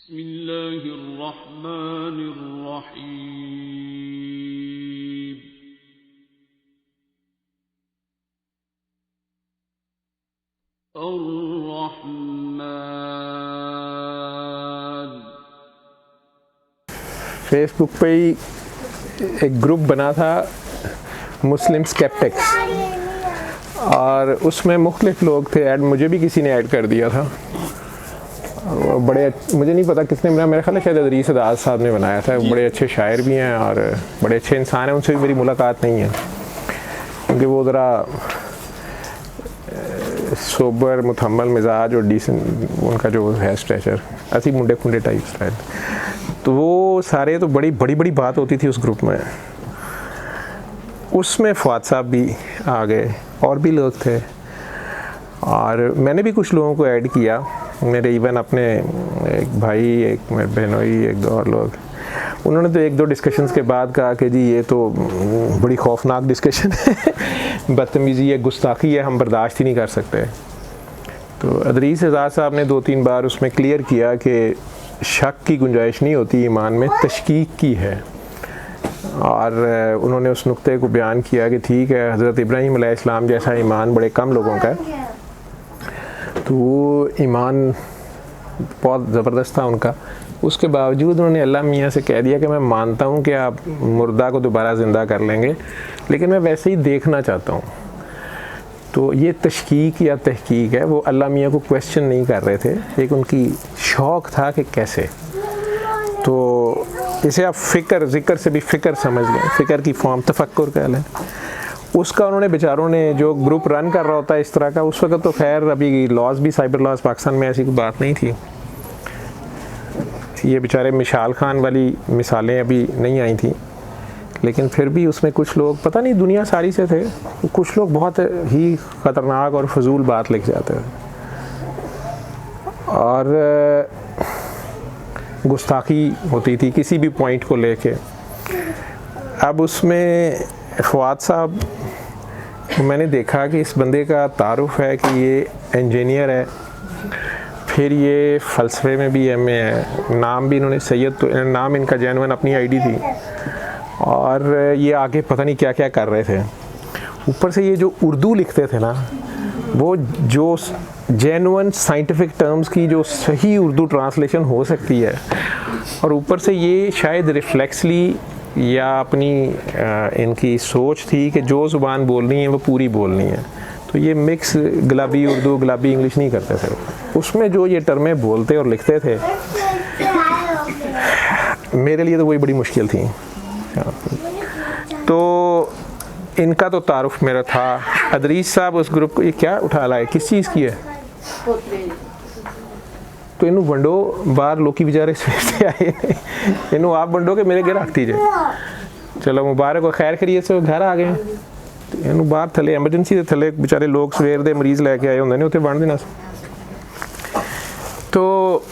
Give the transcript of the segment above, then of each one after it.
बिस्मिल्लाहिर्रहमानिर्रहीम। अर्रहमान। फेसबुक पे ही एक ग्रुप बना था मुस्लिम स्केप्टिक्स, और उसमें मुख्तलिफ लोग थे ऐड, मुझे भी किसी ने ऐड कर दिया था। बड़े, मुझे नहीं पता किसने बनाया, मेरा ख्याल है शायद अदरीस अदाज साहब ने बनाया था। बड़े अच्छे शायर भी हैं और बड़े अच्छे इंसान हैं। उनसे भी मेरी मुलाकात नहीं है क्योंकि वो ज़रा सोबर मुतहम्मल मिजाज और डिसेंट उनका जो है स्ट्रेचर, ऐसी मुंडे खुंडे टाइप स्टाइल। तो वो सारे तो बड़ी बड़ी बड़ी बात होती थी उस ग्रुप में। उसमें फ़वाद साहब भी आ गए और भी लोग थे, और मैंने भी कुछ लोगों को ऐड किया। मेरे इवन अपने एक भाई, एक मेरे बहनोई, एक दो और लोग, उन्होंने तो एक दो डिस्कशंस के बाद कहा कि जी ये तो बड़ी खौफनाक डिस्कशन है, बदतमीज़ी है, गुस्ताखी है, हम बर्दाश्त ही नहीं कर सकते। तो अदरीस आज़ाद साहब ने 2-3 बार उसमें क्लियर किया कि शक की गुंजाइश नहीं होती ईमान में, तशकीक की है। और उन्होंने उस नुक्ते को बयान किया कि ठीक है, हज़रत इब्राहीम अलैहिस्सलाम जैसा ईमान बड़े कम लोगों का है, तो वो ईमान बहुत ज़बरदस्त था उनका। उसके बावजूद उन्होंने अल्लाह मियाँ से कह दिया कि मैं मानता हूँ कि आप मुर्दा को दोबारा ज़िंदा कर लेंगे, लेकिन मैं वैसे ही देखना चाहता हूँ। तो ये तशकीक या तहकीक है, वो अल्लाह मियाँ को क्वेश्चन नहीं कर रहे थे, एक उनकी शौक़ था कि कैसे। तो इसे आप फ़िक्र, ज़िक्र से भी फ़िक्र समझ लें, फ़िक्र की फॉर्म तफक्कुर कह लें। उसका उन्होंने बेचारों ने, जो ग्रुप रन कर रहा होता है इस तरह का, उस वक्त तो खैर अभी लॉज भी, साइबर लॉज पाकिस्तान में ऐसी कोई बात नहीं थी। ये बेचारे मिशाल खान वाली मिसालें अभी नहीं आई थी, लेकिन फिर भी उसमें कुछ लोग, पता नहीं दुनिया सारी से थे, कुछ लोग बहुत ही ख़तरनाक और फजूल बात लिख जाते थे और गुस्ताखी होती थी किसी भी पॉइंट को लेके। अब उसमें फ़वाद साहब, मैंने देखा कि इस बंदे का तारुफ है कि ये इंजीनियर है, फिर ये फ़लसफ़े में भी एमए है, नाम भी इन्होंने सैयद, तो नाम इनका जेन्युइन अपनी आईडी थी, और ये आगे पता नहीं क्या क्या कर रहे थे। ऊपर से ये जो उर्दू लिखते थे ना, वो जो जेन्युइन साइंटिफिक टर्म्स की जो सही उर्दू ट्रांसलेशन हो सकती है, और ऊपर से ये शायद रिफ्लेक्सली या अपनी इनकी सोच थी कि जो ज़ुबान बोलनी है वो पूरी बोलनी है, तो ये मिक्स गुलाबी उर्दू गुलाबी इंग्लिश नहीं करते थे। उसमें जो ये टर्में बोलते और लिखते थे, मेरे लिए तो वही बड़ी मुश्किल थी। तो इनका तो तारुफ मेरा था। अदरीस साहब उस ग्रुप को, ये क्या उठा लाए, किस चीज़ की है? तो इनू वंडो बाहर लोकी बेचारे सवेरे आए, इनू आप वंडो के मेरे घर रख दीजिए। चलो मुबारक हो, खैर खैरियत से घर आ गए। इनू बाहर थले एमरजेंसी के थले बेचारे लोग सवेर दे मरीज़ लैके आए होंगे ने, उत्थे वंड देना। तो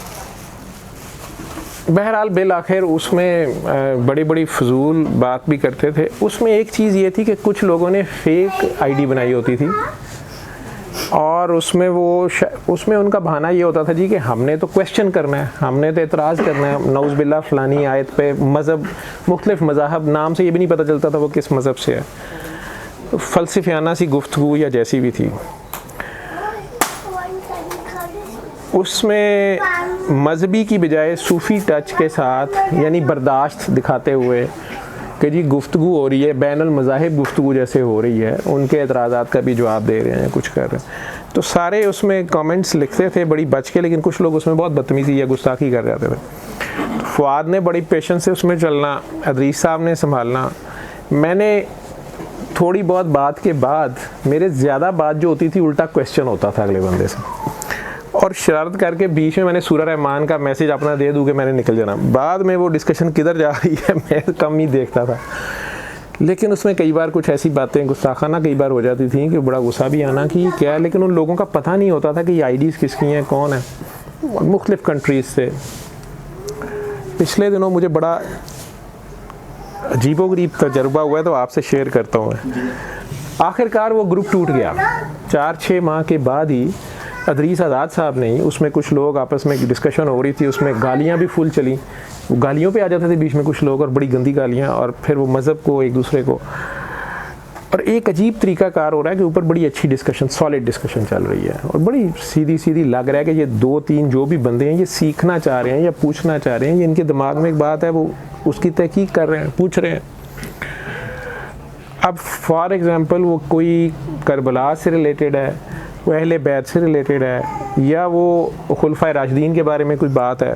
बहरहाल बिल आखिर उसमें बड़ी बड़ी फजूल बात भी करते थे। उसमें एक चीज़ ये थी कि कुछ लोगों ने फेक आईडी बनाई होती थी, और उसमें उसमें उनका बहाना ये होता था जी कि हमने तो क्वेश्चन करना है, हमने तो एतराज़ करना है, नौज़ बिल्ला फ़लानी आयत पे, मज़हब, मुख्तलिफ मज़ाहब, नाम से ये भी नहीं पता चलता था वो किस मज़हब से है। तो फ़लसफ़ियाना सी गुफ्तगू या जैसी भी थी, उसमें मजहबी की बजाय सूफ़ी टच के साथ, यानी बर्दाश्त दिखाते हुए कि जी गुफ्तगू हो रही है, बैनुल मज़ाहिब गुफ्तगू जैसे हो रही है, उनके एतराज़ात का भी जवाब दे रहे हैं, कुछ कर रहे हैं। तो सारे उसमें कमेंट्स लिखते थे बड़ी बच के, लेकिन कुछ लोग उसमें बहुत बदतमीज़ी या गुस्ताखी कर जाते थे। तो फ़वाद ने बड़ी पेशेंस से उसमें चलना, अदरीस साहब ने संभालना। मैंने थोड़ी बहुत बात के बाद, मेरे ज़्यादा बात जो होती थी उल्टा क्वेश्चन होता था अगले बंदे से, और शरारत करके बीच में मैंने सूरह रहमान का मैसेज अपना दे दूँ कि मैंने निकल जाना। बाद में वो डिस्कशन किधर जा रही है मैं कम ही देखता था, लेकिन उसमें कई बार कुछ ऐसी बातें गुस्ताखाना कई बार हो जाती थी कि बड़ा गुस्सा भी आना कि क्या है, लेकिन उन लोगों का पता नहीं होता था कि ये आईडीज़ किसकी हैं, कौन है, मुख्तलिफ़ कंट्रीज़ से। पिछले दिनों मुझे बड़ा अजीबोगरीब तजर्बा हुआ है, तो आपसे शेयर करता हूँ मैं। आखिरकार वो ग्रुप टूट गया 4-6 माह के बाद ही। अदरीस आज़ाद साहब नहीं, उसमें कुछ लोग आपस में डिस्कशन हो रही थी, उसमें गालियाँ भी फुल चली, गालियों पे आ जाते थे बीच में कुछ लोग और बड़ी गंदी गालियाँ, और फिर वो मज़हब को एक दूसरे को, और एक अजीब तरीका कार हो रहा है कि ऊपर बड़ी अच्छी डिस्कशन, सॉलिड डिस्कशन चल रही है और बड़ी सीधी सीधी लग रहा है कि ये 2-3 जो भी बंदे हैं ये सीखना चाह रहे हैं या पूछना चाह रहे हैं, ये इनके दिमाग में एक बात है वो उसकी तहकीक कर रहे हैं, पूछ रहे हैं। अब फॉर एग्ज़ाम्पल वो कोई करबला से रिलेटेड है, वो अहले बैत से रिलेटेड है, या वो खुलफाए राशिदीन के बारे में कोई बात है,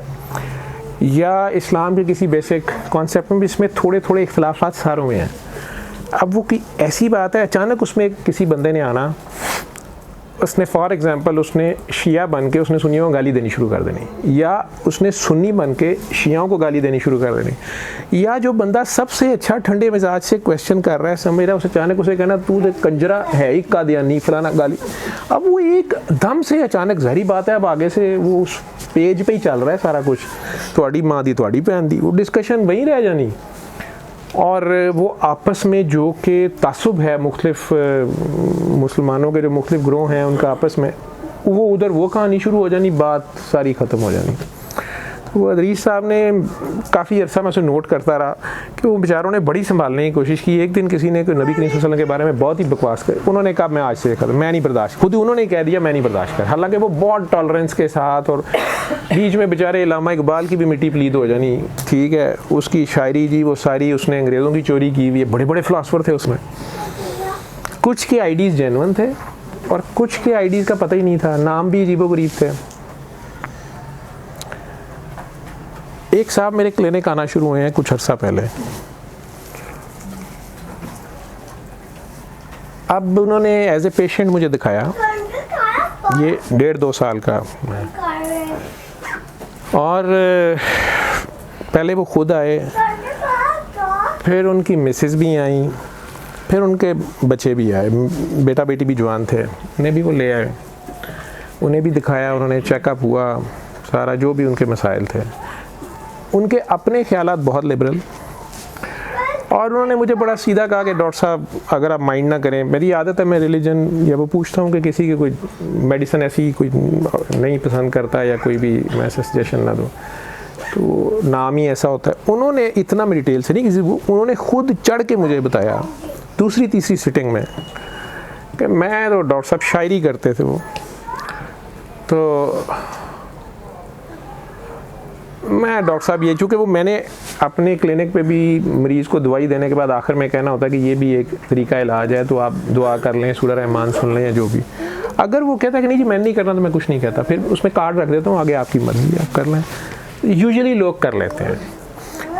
या इस्लाम के किसी बेसिक कॉन्सेप्ट में भी इसमें थोड़े थोड़े इख्तलाफात सारों में हैं। अब वो की ऐसी बात है अचानक उसमें किसी बंदे ने आना, उसने फॉर एग्ज़ाम्पल उसने शिया बन के उसने सुन्नियों को गाली देनी शुरू कर देनी, या उसने सुन्नी बन के शियाओं को गाली देनी शुरू कर देनी, या जो बंदा सबसे अच्छा ठंडे मिजाज से क्वेश्चन कर रहा है समझ रहा है, उसे अचानक उसे कहना तू तो कंजरा है ही कादियानी फलाना गाली। अब वो एक दम से अचानक ज़हरी बात है, अब आगे से वो उस पेज पे ही चल रहा है सारा कुछ, थोड़ी माँ दी थोड़ी भैन दी, वो डिस्कशन वहीं रह जानी। और वो आपस में जो कि तासुब है मुख्तलिफ मुसलमानों के जो मुख्तलिफ ग्रोह हैं उनका आपस में, वो उधर वो कहानी शुरू हो जानी, बात सारी ख़त्म हो जानी। तो वो अदरीस साहब ने काफ़ी अर्सा मैं उसे नोट करता रहा कि वो बेचारों ने बड़ी संभालने की कोशिश की। एक दिन किसी ने नबी करीम सल्लल्लाहु अलैहि वसल्लम के बारे में बहुत ही बकवास कर, उन्होंने कहा मैं आज से खत्म, मैं नहीं बर्दाश्त, खुद ही उन्होंने कह दिया मैं नहीं बर्दाश्त कर, हालांकि वो बहुत टॉलरेंस के साथ, और बीच में बेचारे इल्लामा इकबाल की भी मिट्टी प्लीद हो जानी, ठीक है, उसकी शायरी जी वो सारी उसने अंग्रेज़ों की चोरी की हुई है, बड़े बड़े फ़िलासफ़र थे उसमें, कुछ के आइडियाज़ जेन्युइन थे और कुछ के आइडियाज़ का पता ही नहीं था, नाम भी अजीबो-गरीब थे। एक साहब मेरे क्लिनिक आना शुरू हुए हैं कुछ अर्सा पहले, अब उन्होंने एज ए पेशेंट मुझे दिखाया, ये 1.5-2 साल का, और पहले वो खुद आए, फिर उनकी मिसेस भी आई, फिर उनके बच्चे भी आए, बेटा बेटी भी जवान थे, उन्हें भी वो ले आए, उन्हें भी दिखाया, उन्होंने चेकअप हुआ, सारा जो भी उनके मसाइल थे, उनके अपने ख्यालात बहुत लिबरल, और उन्होंने मुझे बड़ा सीधा कहा कि डॉक्टर साहब अगर आप माइंड ना करें, मेरी आदत है मैं रिलीजन या वो पूछता हूँ कि किसी की कोई मेडिसिन ऐसी कोई नहीं पसंद करता या कोई भी मैं सजेशन ना दूँ, तो नाम ही ऐसा होता है। उन्होंने इतना में डिटेल से नहीं किसी को, उन्होंने खुद चढ़ के मुझे बताया दूसरी तीसरी सिटिंग में कि मैं तो डॉक्टर साहब शायरी करते थे वो, तो मैं डॉक्टर साहब ये, चूँकि वो मैंने अपने क्लिनिक पे भी मरीज़ को दवाई देने के बाद आखिर में कहना होता है कि ये भी एक तरीका इलाज है, तो आप दुआ कर लें, सूरह रहमान सुन लें या जो भी। अगर वो कहता है कि नहीं जी मैं नहीं करना, तो मैं कुछ नहीं कहता, फिर उसमें कार्ड रख देता हूँ, आगे आपकी मर्ज़ी आप कर लें। यूजुअली लोग कर लेते हैं।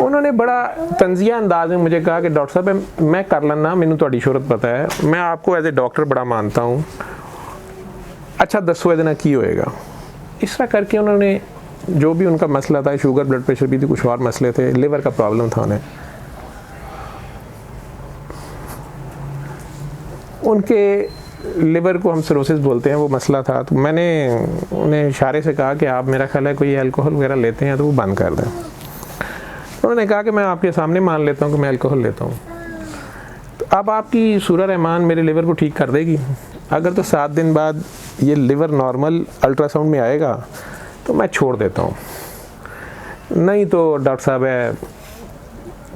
उन्होंने बड़ा तंज़िया अंदाज में मुझे कहा कि डॉक्टर साहब मैं कर लेना, मैनू तुहाडी शोहरत पता है, मैं आपको एज ए डॉक्टर बड़ा मानता हूँ, अच्छा दसो इहदे नाल की होएगा। इस तरह करके उन्होंने जो भी उनका मसला था, शुगर ब्लड प्रेशर भी थी, कुछ और मसले थे, लिवर का प्रॉब्लम था उन्हें, उनके लिवर को हम सिरोसिस बोलते हैं, वो मसला था। तो मैंने उन्हें इशारे से कहा कि आप मेरा ख्याल है कोई अल्कोहल वगैरह लेते हैं तो वो बंद कर दें। उन्होंने कहा कि मैं आपके सामने मान लेता हूँ कि मैं अल्कोहल लेता हूँ, तो अब आपकी सूरह रहमान मेरे लिवर को ठीक कर देगी। अगर तो 7 दिन बाद ये लिवर नॉर्मल अल्ट्रासाउंड में आएगा तो मैं छोड़ देता हूँ, नहीं तो डॉक्टर साहब है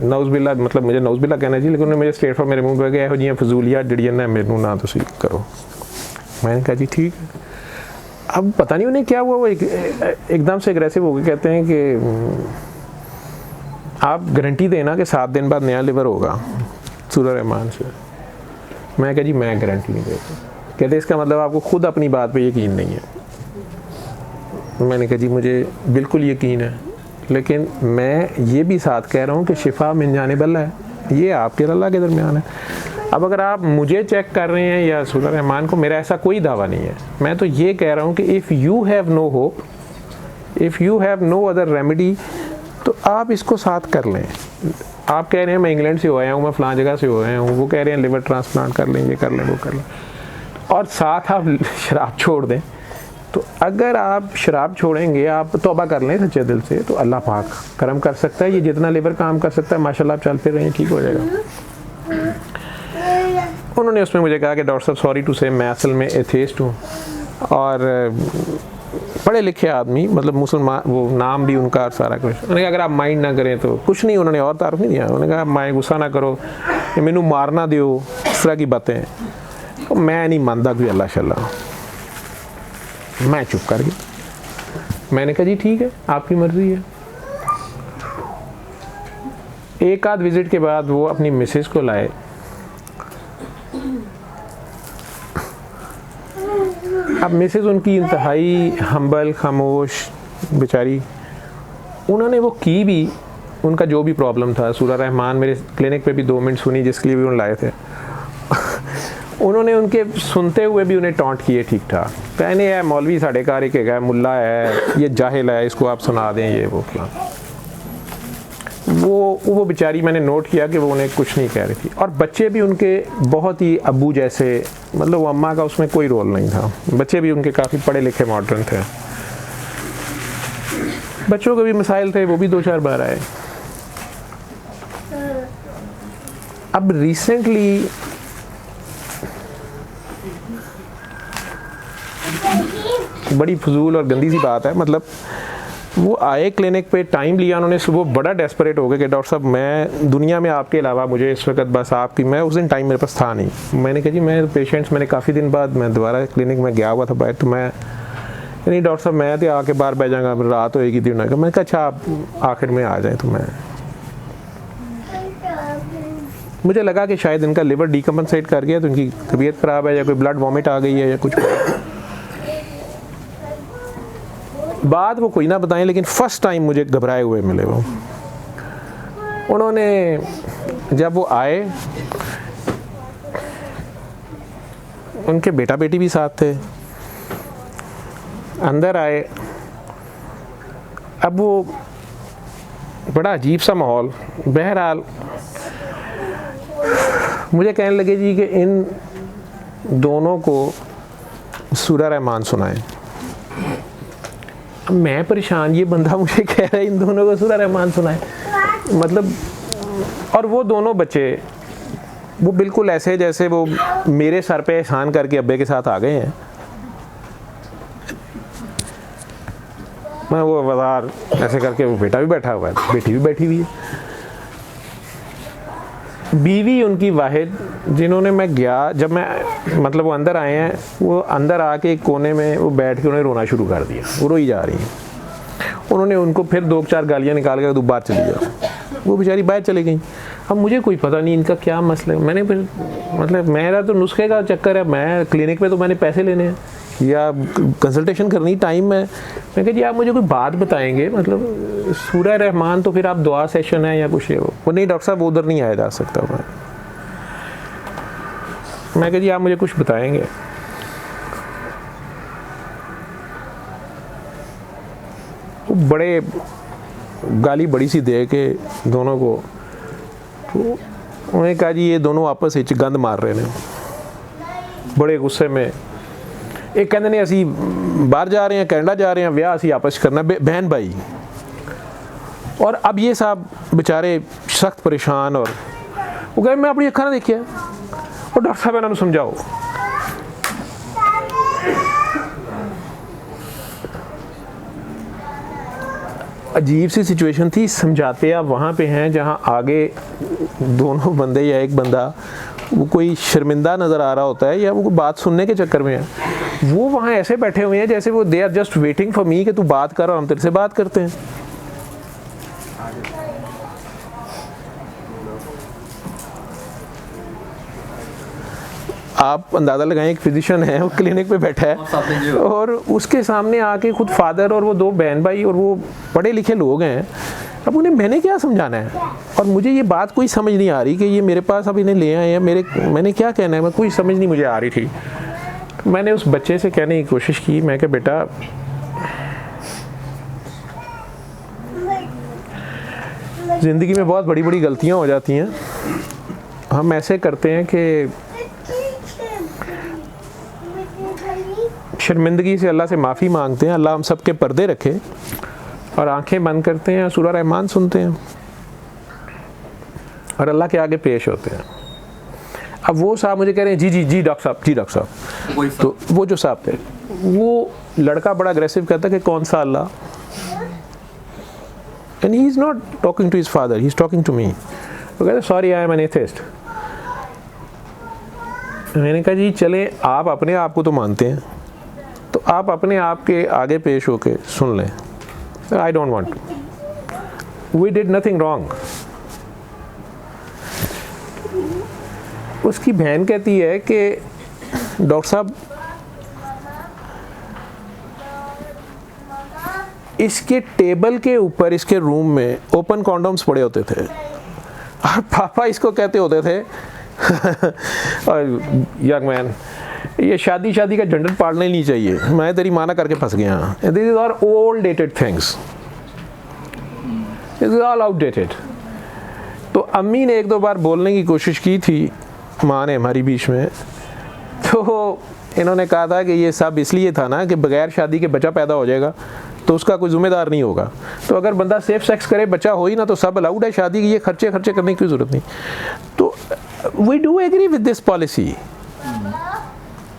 नौज़बिल्ला, मतलब मुझे नौज़बिल्ला कहना चाहिए, लेकिन उन्होंने मुझे स्ट्रेट फॉर मेरे मुँह पे गया हो फजूलियात जड़ियाँ ना मैनू ना तुसी करो। मैंने कहा जी ठीक है। अब पता नहीं उन्हें क्या हुआ, वो एकदम से एग्रेसिव हो गए, कहते हैं कि आप गारंटी देना कि 7 दिन बाद नया लिवर होगा सूरह रहमान से। मैं कहा जी मैं गारंटी नहीं देता। कहते इसका मतलब आपको खुद अपनी बात पे यकीन नहीं है। मैंने कहा जी मुझे बिल्कुल यकीन है, लेकिन मैं ये भी साथ कह रहा हूँ कि शिफा मिन जानिबल्ला है, ये आपके अल्लाह के दरमियान है। अब अगर आप मुझे चेक कर रहे हैं या सूरह रहमान को, मेरा ऐसा कोई दावा नहीं है। मैं तो ये कह रहा हूँ कि if you have no hope, if you have no other remedy, तो आप इसको साथ कर लें। आप कह रहे हैं मैं इंग्लैंड से हो आया हूँ, मैं फ़लाँ जगह से हो आया हूँ, वो कह रहे हैं लिवर ट्रांसप्लांट कर लें, ये कर लें, वो कर लें, और साथ आप शराब छोड़ दें। तो अगर आप शराब छोड़ेंगे, आप तौबा कर लें सच्चे दिल से, तो अल्लाह पाक करम कर सकता है। ये जितना लिवर काम कर सकता है माशाल्लाह आप चल फिर रहे हैं, ठीक हो जाएगा। उन्होंने उसमें मुझे कहा कि डॉक्टर साहब सॉरी टू से मैं असल में एथेइस्ट हूँ, और पढ़े लिखे आदमी, मतलब मुसलमान, वो नाम भी उनका सारा कुछ। उन्होंने कहा अगर आप माइंड ना करें तो कुछ नहीं, उन्होंने और तारुफ नहीं दिया। उन्होंने कहा मैं गुस्सा ना करो, मैनू मारना दियो, इस तरह की बातें। तो मैं नहीं मानता कोई अल्लाह शल्लाह, मैं चुप कर गया। मैंने कहा जी ठीक है, आपकी मर्जी है। एक आध विजिट के बाद वो अपनी मिसेस को लाए। अब मिसेस उनकी इंतहाई हम्बल, खामोश बेचारी। उन्होंने वो की भी, उनका जो भी प्रॉब्लम था, सूरह रहमान मेरे क्लिनिक पे भी 2 मिनट सुनी, जिसके लिए भी उन्होंने लाए थे। उन्होंने उनके सुनते हुए भी उन्हें टॉन्ट किए ठीक ठाक। कहने है मौलवी साढ़े घर एक है, मुल्ला है, ये जाहिल है, इसको आप सुना दें, ये वो क्या। वो बेचारी, मैंने नोट किया कि वो उन्हें कुछ नहीं कह रही थी। और बच्चे भी उनके बहुत ही अब्बू जैसे, मतलब वो अम्मा का उसमें कोई रोल नहीं था। बच्चे भी उनके काफ़ी पढ़े लिखे मॉडर्न थे। बच्चों के भी मसाइल थे, वो भी 2-4 बार आए। अब रिसेंटली बड़ी फजूल और गंदी सी बात है, मतलब वो आए क्लिनिक पे, टाइम लिया उन्होंने, सुबह बड़ा डेस्परेट हो गए कि डॉक्टर साहब मैं दुनिया में आपके अलावा मुझे इस वक्त बस आपकी, मैं उस दिन टाइम मेरे पास था नहीं। मैंने कहा जी मैं पेशेंट्स, मैंने काफ़ी दिन बाद मैं दोबारा क्लिनिक में गया हुआ था बाहर, तो मैं नहीं डॉक्टर साहब मैं तो आके बाहर बैठ जाऊँगा, रात होएगी थी। उन्होंने कहा, मैं कहा अच्छा आप आखिर में आ जाएँ। तो मैं, मुझे लगा कि शायद इनका लिवर डिकम्पनसेट कर गया, तो इनकी तबीयत ख़राब है, या कोई ब्लड वॉमिट आ गई है या कुछ। बात वो कोई ना बताएं, लेकिन फ़र्स्ट टाइम मुझे घबराए हुए मिले वो। उन्होंने जब वो आए, उनके बेटा बेटी भी साथ थे, अंदर आए। अब वो बड़ा अजीब सा माहौल। बहरहाल मुझे कहने लगे जी कि इन दोनों को सूरह रहमान सुनाएं। मैं परेशान, ये बंदा मुझे कह रहा है इन दोनों को सूरह रहमान सुनाए, मतलब। और वो दोनों बच्चे वो बिल्कुल ऐसे जैसे वो मेरे सर पे एहसान करके अब्बे के साथ आ गए हैं। मैं वो बाजार ऐसे करके, वो बेटा भी बैठा हुआ है, बेटी भी बैठी हुई है। बीवी उनकी वाहिद, जिन्होंने, मैं गया जब मैं, मतलब वो अंदर आए हैं, वो अंदर आके एक कोने में वो बैठ के उन्हें रोना शुरू कर दिया। वो रोई जा रही हैं। उन्होंने उनको फिर 2-4 गालियाँ निकाल कर तू बाहर चली जाओ। वो बेचारी बाहर चली गई। अब मुझे कोई पता नहीं इनका क्या मसला है। मैंने फिर, मतलब मेरा तो नुस्खे का चक्कर है, मैं क्लिनिक पे तो मैंने पैसे लेने हैं या कंसल्टेशन करनी, टाइम है। मैं कहा जी आप मुझे कोई बात बताएंगे, मतलब सूरह रहमान तो फिर आप दुआ सेशन है या कुछ है। वो नहीं डॉक्टर साहब वो उधर नहीं आया जा सकता। मैं कहा जी आप मुझे कुछ बताएंगे। वो बड़े गाली बड़ी सी दे के दोनों को, तो उन्होंने कहा जी ये दोनों आपस में गंद मार रहे हैं। बड़े गुस्से में एक कहते नहीं असी बाहर जा रहे हैं, कनाडा जा रहे हैं, ब्याह असी आपस करना, बहन भाई। और अब ये साहब बेचारे सख्त परेशान, और वो कहे मैं अपनी अखा ना देखिया, और डॉक्टर साहब इन्होंने समझाओ। अजीब सी सिचुएशन थी। समझाते आप वहाँ पे हैं जहाँ आगे दोनों बंदे या एक बंदा वो कोई शर्मिंदा नज़र आ रहा होता है, या वो बात सुनने के चक्कर में है। वो वहाँ ऐसे बैठे हुए हैं जैसे वो they are just waiting for me कि तू बात कर और हम तेरे से बात करते हैं। आप अंदाज़ा लगाएं, एक फिजिशियन है, वो क्लिनिक पे बैठा है और उसके सामने आके खुद फादर और वो 2 बहन भाई, और वो पढ़े लिखे लोग हैं। अब उन्हें मैंने क्या समझाना है, और मुझे ये बात कोई समझ नहीं आ रही कि ये मेरे पास अब इन्हें ले आए हैं, मैंने क्या कहना है, मैं कोई समझ नहीं मुझे आ रही थी। मैंने उस बच्चे से कहने की कोशिश की, मैं कहा बेटा ज़िंदगी में बहुत बड़ी बड़ी गलतियाँ हो जाती हैं। हम ऐसे करते हैं कि शर्मिंदगी से अल्लाह से माफ़ी मांगते हैं, अल्लाह हम सब के पर्दे रखे, और आंखें बंद करते हैं, सूरह रहमान सुनते हैं और अल्लाह के आगे पेश होते हैं। अब वो साहब मुझे कह रहे हैं जी जी जी डॉक्टर साहब, जी डॉक्टर साहब। तो वो जो साहब थे, वो लड़का बड़ा अग्रेसिव कहता कि कौन सा अल्लाह, and he is not talking to his father, he is talking to me. वो कहते sorry I am an atheist. मैंने कहा जी चले, आप अपने आप को तो मानते हैं, तो आप अपने आप के आगे पेश होके सुन लें। I don't want, we did nothing wrong. उसकी बहन कहती है कि डॉक्टर साहब इसके टेबल के ऊपर इसके रूम में ओपन कॉन्डोम्स पड़े होते थे और पापा इसको कहते होते थे और यंग मैन, ये शादी का झंझट पालना ही नहीं चाहिए, मैं तेरी माना करके फंस गया। This is all old dated things, this is all outdated. तो अम्मी ने एक दो बार बोलने की कोशिश की थी, माँ ने हमारी बीच में, तो इन्होंने कहा था कि ये सब इसलिए था ना कि बगैर शादी के बच्चा पैदा हो जाएगा तो उसका कोई जिम्मेदार नहीं होगा, तो अगर बंदा सेफ सेक्स करे बच्चा हो ही ना तो सब अलाउड है, शादी की ये खर्चे करने की जरूरत नहीं। तो we do agree with this policy.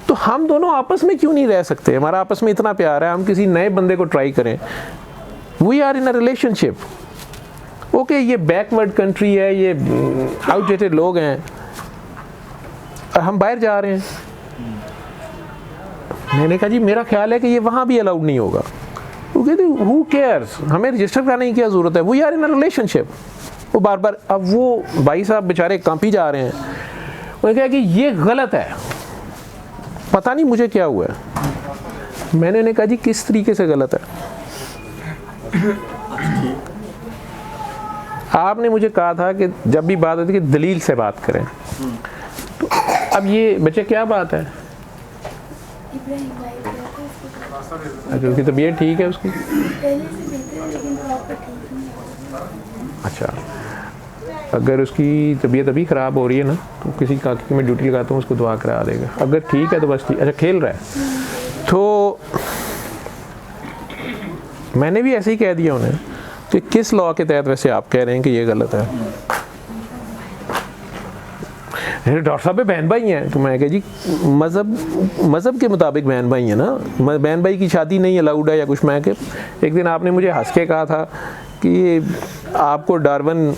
तो हम दोनों आपस में क्यों नहीं रह सकते? हमारा आपस में इतना प्यार है, हम किसी नए बंदे को ट्राई करें। We are in a relationship, okay ये बैकवर्ड कंट्री है, ये आउटडेटेड लोग हैं और हम बाहर जा रहे हैं। मैंने कहा जी मेरा ख्याल है कि ये वहाँ भी अलाउड नहीं होगा। वो कहते हु केयर्स, हमें रजिस्टर कराने की क्या ज़रूरत है, we are in a relationship. वो बार बार, अब वो भाई साहब बेचारे कांपी जा रहे हैं। उन्होंने कहा कि ये गलत है, पता नहीं मुझे क्या हुआ है। मैंने उन्हें कहा जी किस तरीके से गलत है? आपने मुझे कहा था कि जब भी बात होती है कि दलील से बात करें, तो अब ये बच्चे क्या बात है? अच्छा उसकी तबीयत ठीक है उसकी? अच्छा, अगर उसकी तबीयत अभी ख़राब हो रही है ना तो किसी काकी की मैं ड्यूटी लगाता हूँ, उसको दुआ करा देगा। अगर ठीक है तो बस ठीक। अच्छा खेल रहा है तो मैंने भी ऐसे ही कह दिया उन्हें कि किस लॉ के तहत वैसे आप कह रहे हैं कि ये गलत है? डॉक्टर साहब पे बहन भाई हैं। तो मैं कह जी मज़हब के मुताबिक बहन भाई हैं ना, बहन भाई की शादी नहीं अलाउड है या कुछ। मैं कि एक दिन आपने मुझे हंस के कहा था कि आपको डार्विन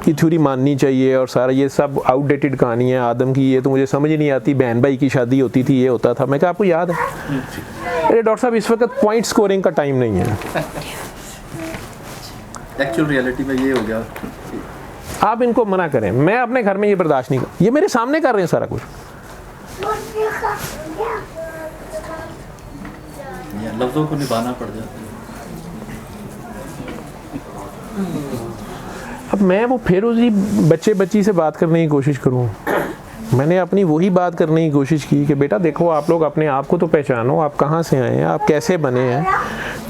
की थ्योरी माननी चाहिए और सारा ये सब आउटडेटेड कहानी है आदम की, ये तो मुझे समझ ही नहीं आती, बहन भाई की शादी होती थी, ये होता था। मैं कहा आपको याद है? अरे डॉक्टर साहब इस वक्त पॉइंट स्कोरिंग का टाइम नहीं है। एक्चुअल रियलिटी में ये हो गया। आप इनको मना करें, मैं अपने घर में ये बर्दाश्त नहीं कर, ये मेरे सामने कर रहे हैं सारा कुछ। लफ्जों को निभाना पड़ जाता है। अब मैं वो फिर उसी बच्ची से बात करने की कोशिश करूं। मैंने अपनी वही बात करने की कोशिश की कि बेटा देखो, आप लोग अपने आप को तो पहचानो, आप कहाँ से आए हैं, आप कैसे बने हैं,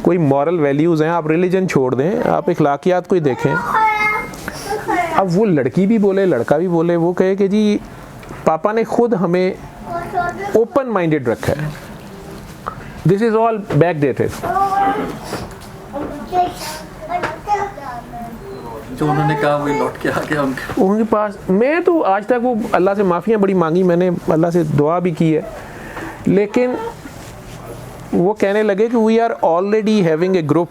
कोई मॉरल वैल्यूज़ हैं, आप रिलीजन छोड़ दें, आप इखलाकियात को ही देखें। अब वो लड़की भी बोले लड़का भी बोले, वो कहे कि जी पापा ने खुद हमें ओपन माइंडेड रखा है, दिस इज़ ऑल बैकडेटेड। जो उन्होंने कहा वही लौट के आ गया उनके पास। मैं तो आज तक वो अल्लाह से माफ़ियाँ बड़ी मांगी, मैंने अल्लाह से दुआ भी की है, लेकिन वो कहने लगे कि we are already having a group,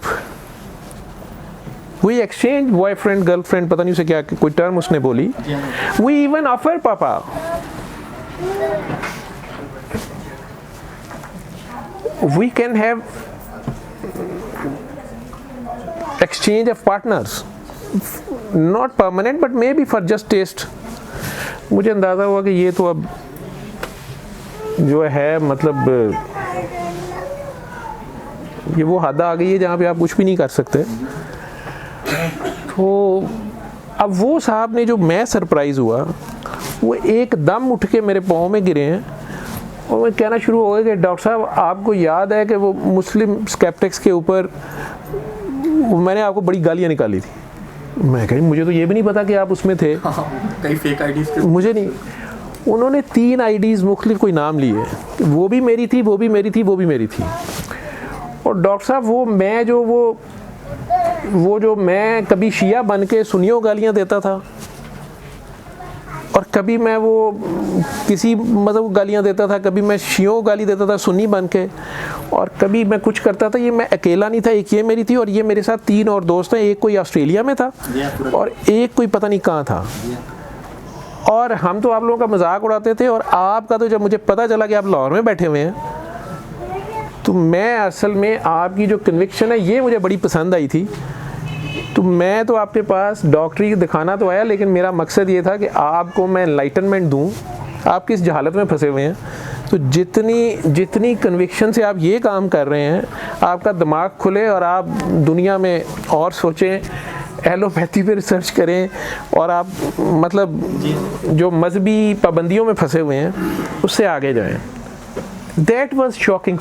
we exchange boyfriend girlfriend, पता नहीं उसे क्या कोई टर्म उसने बोली। We even offer papa, we can have exchange of partners, not permanent but maybe for just taste। मुझे अंदाज़ा हुआ कि ये तो अब जो है मतलब ये वो हद आ गई है जहाँ पे आप कुछ भी नहीं कर सकते। तो अब वो साहब ने जो मैं सरप्राइज़ हुआ, वो एकदम उठ के मेरे पाँव में गिरे हैं और मैं कहना शुरू हो गया कि डॉक्टर साहब आपको याद है कि वो मुस्लिम स्केप्टिक्स के ऊपर मैंने आपको बड़ी गालियाँ निकाली थी। मैं कहीं मुझे तो ये भी नहीं पता कि आप उसमें थे। कई फेक आईडीज़ थे, मुझे नहीं। उन्होंने 3 आईडीज़ मुख्तलिफ कोई नाम लिए, वो भी मेरी थी, वो भी मेरी थी, वो भी मेरी थी। और डॉक्टर साहब वो जो मैं कभी शिया बन के सुन्नियों गालियाँ देता था और कभी मैं वो किसी मतलब गालियाँ देता था, कभी मैं शियों को गाली देता था सुन्नी बन के, और कभी मैं कुछ करता था। ये मैं अकेला नहीं था, एक ये मेरी थी और ये मेरे साथ 3 और दोस्त हैं। एक कोई ऑस्ट्रेलिया में था और एक कोई पता नहीं कहाँ था। और हम तो आप लोगों का मजाक उड़ाते थे, और आपका तो जब मुझे पता चला कि आप लाहौर में बैठे हुए हैं, तो मैं असल में आपकी जो कन्विक्शन है ये मुझे बड़ी पसंद आई थी। तो मैं तो आपके पास डॉक्टरी दिखाना तो आया, लेकिन मेरा मकसद ये था कि आपको मैं एनलाइटनमेंट दूं। आप किस जहालत में फंसे हुए हैं, तो जितनी कन्विक्शन से आप ये काम कर रहे हैं, आपका दिमाग खुले और आप दुनिया में और सोचें, एलोपैथी पे रिसर्च करें, और आप मतलब जो मजहबी पाबंदियों में फंसे हुए हैं उससे आगे जाएं। That was shocking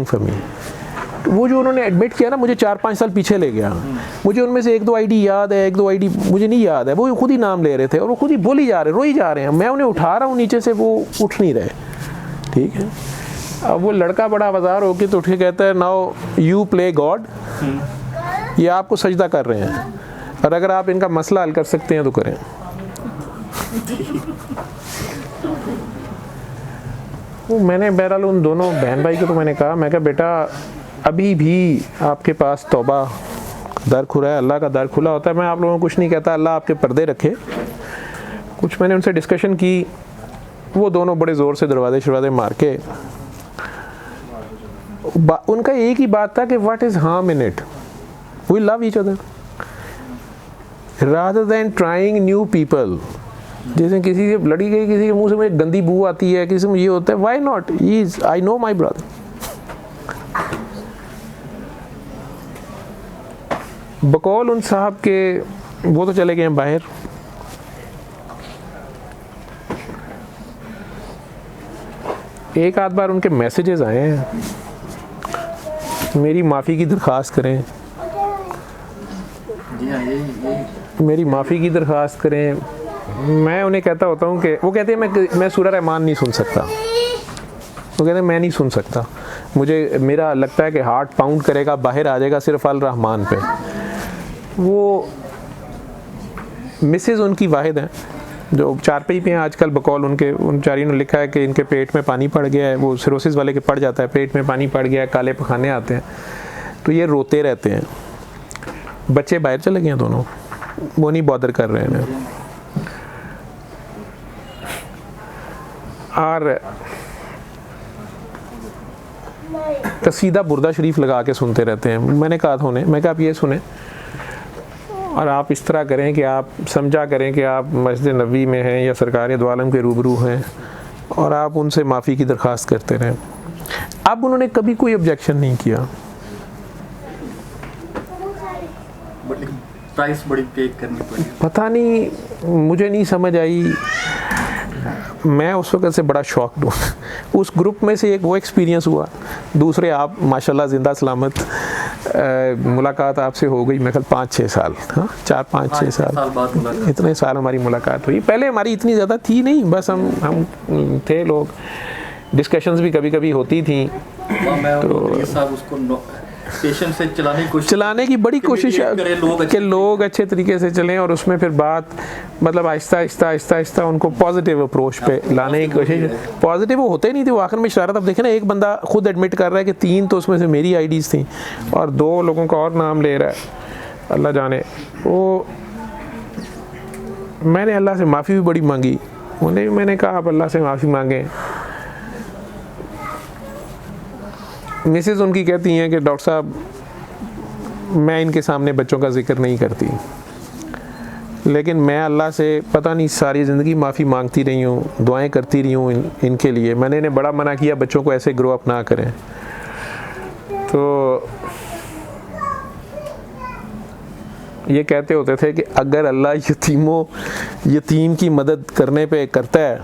for me. वो जो उन्होंने एडमिट किया ना, मुझे 4-5 साल पीछे ले गया। मुझे उनमें से 1-2 आईडी याद है, 1-2 आईडी मुझे नहीं याद है। वो खुद ही नाम ले रहे थे और वो खुद ही बोली जा रहे, रोई जा रहे हैं। मैं उन्हें उठा रहा हूँ नीचे से, वो उठ नहीं रहे। ठीक है, अब वो लड़का बड़ा आवाज़ार होके तो उठ के कहता है, नाउ यू प्ले गॉड। ये आपको सजदा कर रहे हैं, और अगर आप इनका मसला हल कर सकते हैं तो करें। वो मैंने बहरहाल उन दोनों बहन भाई को तो मैंने कहा, मैं कहा बेटा अभी भी आपके पास तौबा दर खुला है, अल्लाह का दर खुला होता है। मैं आप लोगों को कुछ नहीं कहता, अल्लाह आपके पर्दे रखे। कुछ मैंने उनसे डिस्कशन की, वो दोनों बड़े ज़ोर से दरवाजे मार के, उनका एक ही बात था कि what is harm in it, we love each other rather than trying new people. जैसे किसी से लड़ी गई, किसी के मुंह से मुझे गंदी बू आती है, किसी में ये होता है, why not, I know my brother. बकौल उन साहब के, वो तो चले गए हैं बाहर। एक आध बार उनके मैसेजेस आए हैं, मेरी माफ़ी की दरख्वास्त करें, मेरी माफ़ी की दरख्वास्त करें। मैं उन्हें कहता होता हूँ कि वो कहते हैं मैं सूरह रहमान नहीं सुन सकता। वो कहते हैं मैं नहीं सुन सकता, मुझे मेरा लगता है कि हार्ट पाउंड करेगा, बाहर आ जाएगा सिर्फ अल रहमान पे। वो मिसेज़ उनकी वाहिद हैं जो चारपाई पे हैं आजकल। बकौल उनके उन चारी ने लिखा है कि इनके पेट में पानी पड़ गया है, वो सिरोसिस वाले के पड़ जाता है, पेट में पानी पड़ गया है, काले पखाने आते हैं, तो ये रोते रहते हैं। बच्चे बाहर चले गए हैं दोनों, वो नहीं बॉदर कर रहे हैं। और कसीदा बुर्दा शरीफ लगा के सुनते रहते हैं। मैंने कहा था उन्हें, मैं कहा आप ये सुने और आप इस तरह करें कि आप समझा करें कि आप मस्जिद नबी में हैं या सरकार दो आलम के रूबरू हैं, और आप उनसे माफ़ी की दरख्वास्त करते रहें। अब उन्होंने कभी कोई ऑब्जेक्शन नहीं किया। प्राइस बड़ी पे करनी पड़ी, पता नहीं, मुझे नहीं समझ आई। मैं उस वक्त से बड़ा शॉक्ड हूँ। उस ग्रुप में से एक वो एक्सपीरियंस हुआ, दूसरे आप माशाल्लाह ज़िंदा सलामत मुलाकात आपसे हो गई मैं कल 5-6 साल, हाँ 4-5-6 साल बाद इतने साल हमारी मुलाकात हुई। पहले हमारी इतनी ज़्यादा थी नहीं, बस हम थे लोग, डिस्कशंस भी कभी कभी होती थी। तो पेशेंस से चलाने की बड़ी कोशिश कि लोग अच्छे तरीके से चलें, और उसमें फिर बात मतलब आहिस्ता उनको पॉजिटिव अप्रोच पे लाने की कोशिश। पॉजिटिव वो होते नहीं थे, वो आखिर में शरारत। अब देखें ना, एक बंदा खुद एडमिट कर रहा है कि 3 तो उसमें से मेरी आईडीज़ थी और 2 लोगों का और नाम ले रहा है, अल्लाह जाने। वो मैंने अल्लाह से माफ़ी भी बड़ी मांगी, उन्हें मैंने कहा आप अल्लाह से माफ़ी मांगें। मिसेज़ उनकी कहती हैं कि डॉक्टर साहब मैं इनके सामने बच्चों का जिक्र नहीं करती, लेकिन मैं अल्लाह से पता नहीं सारी ज़िंदगी माफ़ी मांगती रही हूँ, दुआएं करती रही हूँ इनके लिए। मैंने इन्हें बड़ा मना किया बच्चों को ऐसे ग्रो अप ना करें। तो ये कहते होते थे कि अगर अल्लाह यतीम की मदद करने पे करता है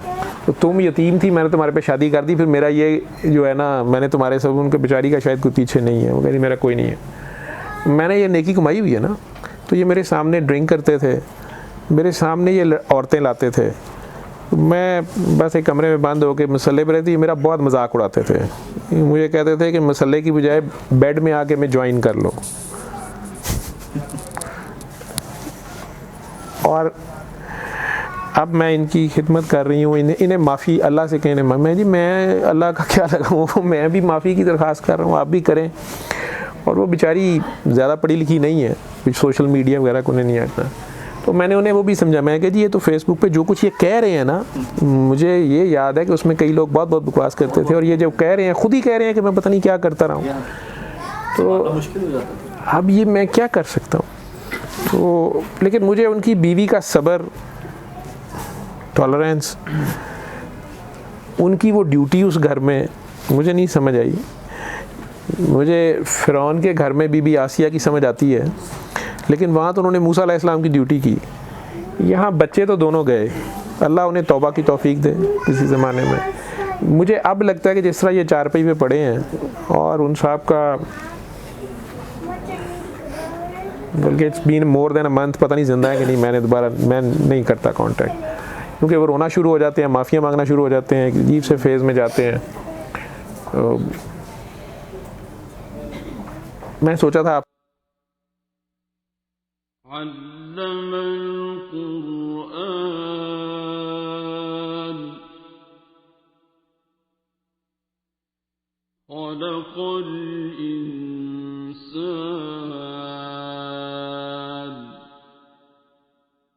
तो तुम यतीम थी, मैंने तुम्हारे पे शादी कर दी, फिर मेरा ये जो है ना, मैंने तुम्हारे सब उनके बेचारी का शायद कोई पीछे नहीं है। वो कहती मेरा कोई नहीं है, मैंने ये नेकी कमाई हुई है ना। तो ये मेरे सामने ड्रिंक करते थे, मेरे सामने ये औरतें लाते थे, मैं बस एक कमरे में बंद होकर मसल्ले पर रहती, मेरा बहुत मजाक उड़ाते थे। मुझे कहते थे कि मसल्ले की बजाय बेड में आके मैं ज्वाइन कर लो। और अब मैं इनकी खिदमत कर रही हूँ, इन्हें माफ़ी अल्लाह से कहने मैं जी मैं अल्लाह का क्या लगाऊँ, मैं भी माफ़ी की दरख्वास्त कर रहा हूँ, आप भी करें। और वो बेचारी ज़्यादा पढ़ी लिखी नहीं है, कुछ सोशल मीडिया वगैरह को नहीं आता। तो मैंने उन्हें वो भी समझा, मैं कहा जी ये तो फेसबुक पे जो कुछ ये कह रहे हैं ना, मुझे ये याद है कि उसमें कई लोग बहुत बकवास करते थे, और ये जब कह रहे हैं खुद ही कह रहे हैं कि मैं पता नहीं क्या करता रहा हूँ, तो मुश्किल हो जाता था। अब ये मैं क्या कर सकता हूँ। तो लेकिन मुझे उनकी बीवी का सब्र, टॉलरेंस, उनकी वो ड्यूटी उस घर में मुझे नहीं समझ आई। मुझे फ़िरौन के घर में बीबी आसिया की समझ आती है, लेकिन वहाँ तो उन्होंने मूसा अलैहिस्सलाम की ड्यूटी की। यहाँ बच्चे तो दोनों गए, अल्लाह उन्हें तौबा की तौफीक दे किसी ज़माने में। मुझे अब लगता है कि जिस तरह ये चारपाई पे पड़े हैं, और उन साहब का बल्कि it's been more than a month, पता नहीं ज़िंदा है कि नहीं, मैं नहीं करता कांटेक्ट, क्योंकि वो रोना शुरू हो जाते हैं, माफ़िया मांगना शुरू हो जाते हैं, एक अजीब से फेज़ में जाते हैं। तो मैं सोचा था